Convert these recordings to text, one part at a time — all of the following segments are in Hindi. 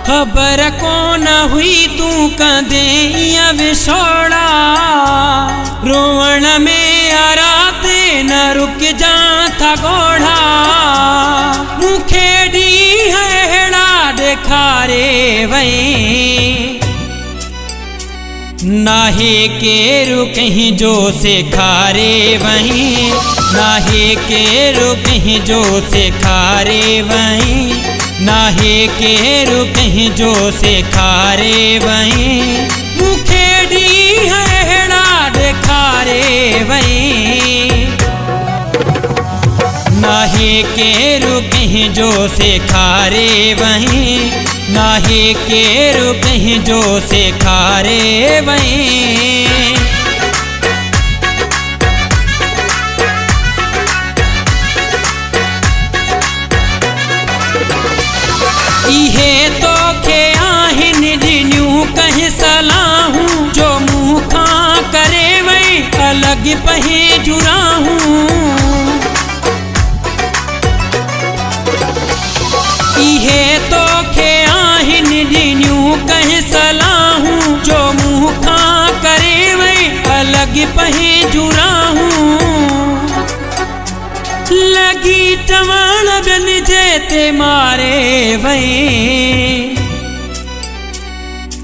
खबर को न हुई तू कदे विछोड़ा, रोवण में आराते न रुक जा था गोढ़ा, मुखेड़ी हेड़ा देखारे वही, नाहे के रुकहीं जो से खारे वहीं, नाहे के रुकहीं जो से खारे वहीं, नाहे के रुकहीं जो से खारे वहीं, मुखेड़ी हेड़ा देखारे वहीं, नाहे के रुकहीं जो से खारे वहीं, नाहे के रुकहीं जो से खारे वहीं। इहे तो के आहिन जिन्यूं कहीं सलाहूं, जो मुँह खा करे वही अलग पही जुराहूं, इहे तो के आहिन जिन्यूं कहीं सलाहूं, जो मुँह खा करे वही अलग पही जुराहूं, लगी चवण बिन जेते मारे वही,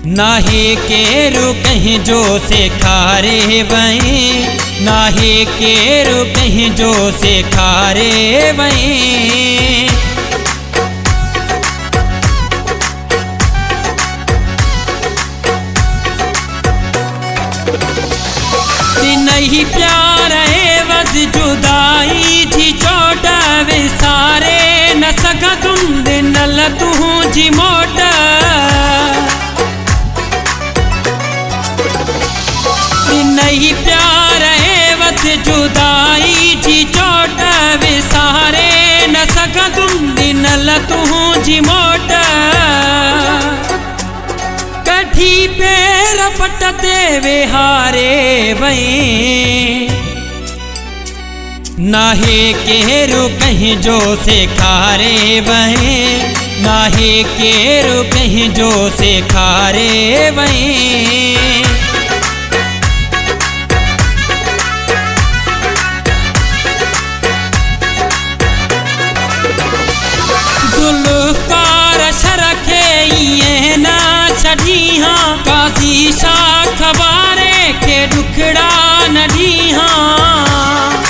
नाहे के रुकहीं जो से खारे वहीं, नाहे के रुकहीं जो से खारे वहीं। नहीं प्यार है वज जुदाई थी चोट विसारे न सका तुम दिन ल तू जी मोट, नहीं प्यार है वज जुदाई थी चोट विसारे न सका तुम दिन ल तू जी मोट, कठी पैर पटते विहारे वहीं, नाहे के रुकहीं जो से खारे वहीं, नाहे के रुकहीं जो से खारे वहीं। जुल्फ़कार शरखे ये ना छड़ी हाँ, काजी शाख बारे के दुखड़ा नदी हाँ,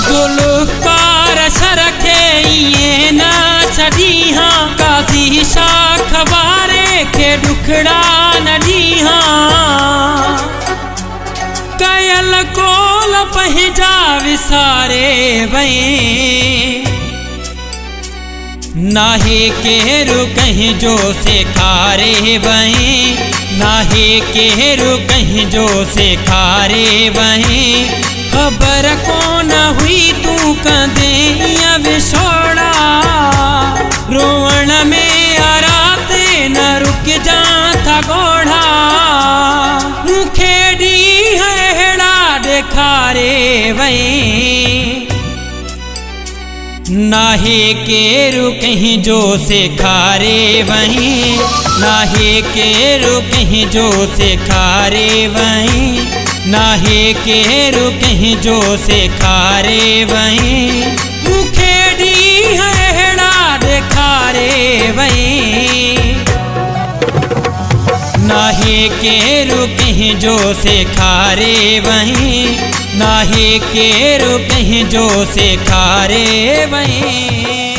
जुल्फ़कार शरखे ये ना छड़ी हाँ, काजी शाख बारे के दुखड़ा नदी हाँ, कयल कोल पहजा विसारे वहीं, नाहे के रुकहीं जो से खारे वहीं, नाहे के रुकहीं जो से खारे वहीं, खबर को न हुई तू कदे विछोड़ा, रोवण में आराते न रुक जा था गोढ़ा, मुखेड़ी हेड़ा देखारे वहीं, नाहे के रुकहीं जो से खारे वहीं, नाहे के रुकहीं जो से खारे वहीं, नाहे के रुकहीं जो से खारे वहीं, मुखेड़ी हेड़ा देखारे वहीं, नाहे के रुकहीं जो से खारे वहीं, नाहे के रुकहीं जो से खारे वहीं।